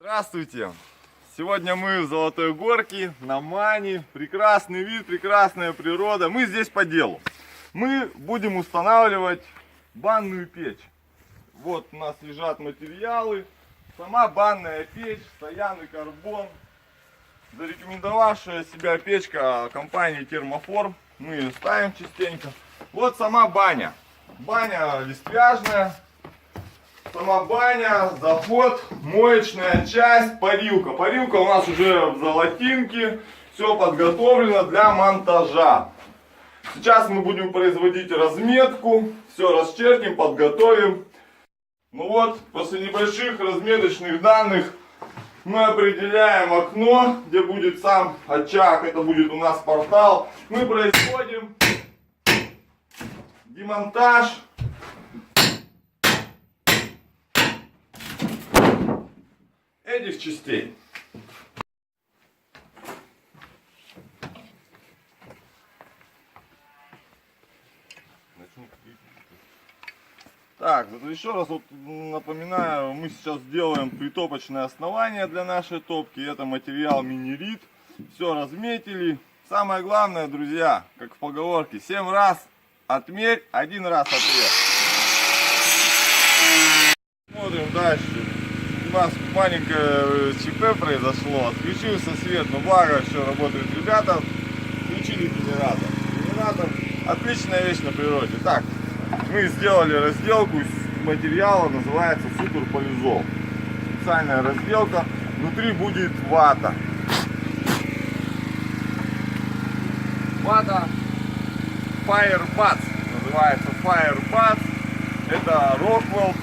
Здравствуйте! Сегодня мы в Золотой Горке, на Мане. Прекрасный вид, прекрасная природа. Мы здесь по делу. Мы будем устанавливать банную печь. Вот у нас лежат материалы. Сама банная печь, стоянный карбон. Зарекомендовавшая себя печка компании Термоформ. Мы ее ставим частенько. Вот сама баня. Баня листвяжная. Сама баня, заход, моечная часть, парилка. Парилка у нас уже в золотинке. Все подготовлено для монтажа. Сейчас мы будем производить разметку. Все расчертим, подготовим. Ну вот, после небольших разметочных данных мы определяем окно, где будет сам очаг. Это будет у нас портал. Мы производим демонтаж этих частей. Так, еще раз вот напоминаю, мы сейчас делаем притопочное основание для нашей топки. Это материал минерит. Все разметили. Самое главное, друзья, как в поговорке, 7 раз отмерь, 1 раз отрежь. Смотрим дальше. У нас маленькое ЧП произошло, отключился свет, но благо еще работают ребята, включили генератор. Генератор отличная вещь на природе. Так, мы сделали разделку из материала, называется суперполизол. Специальная разделка, внутри будет вата. Вата Firebats, называется Firebats, это Rockwell,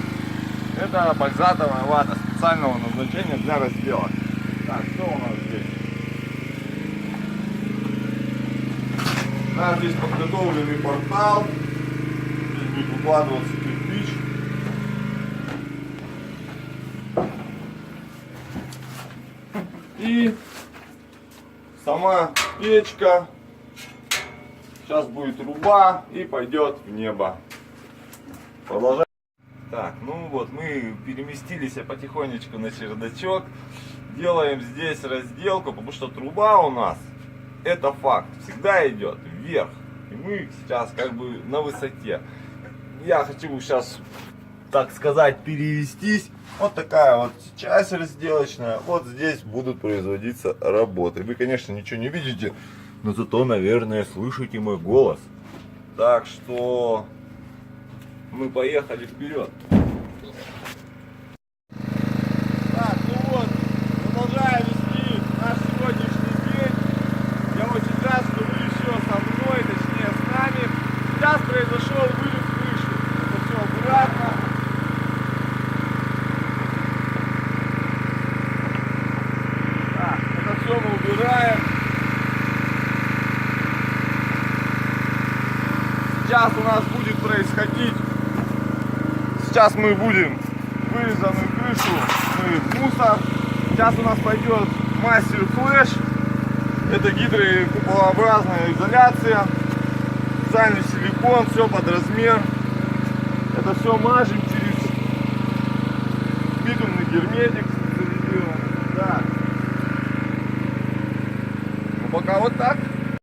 это бальзатовая вата специального назначения для разделок. Так, что у нас здесь? У нас здесь подготовленный портал. Здесь будет укладываться кирпич. И сама печка. Сейчас будет труба и пойдет в небо. Продолжаем. Так, ну вот мы переместились потихонечку на чердачок. Делаем здесь разделку, потому что труба у нас, это факт, всегда идет вверх. И мы сейчас как бы на высоте. Я хочу сейчас, так сказать, перевестись. Вот такая вот часть разделочная. Вот здесь будут производиться работы. Вы, конечно, ничего не видите, но зато, наверное, слышите мой голос. Так что мы поехали вперед. Так, ну вот, продолжаем вести наш сегодняшний день. Я очень рад, что вы еще со мной, точнее с нами. Сейчас произошел вылет крыши. Это все аккуратно. Так, это все мы убираем. Сейчас у нас будет происходить. Сейчас мы будем вырезанную крышу в мусор. Сейчас у нас пойдет мастер флеш. Это гидрокуполообразная изоляция. Специальный силикон, все под размер. Это все мажем через битумный герметик специализированный. Да. Ну пока вот так.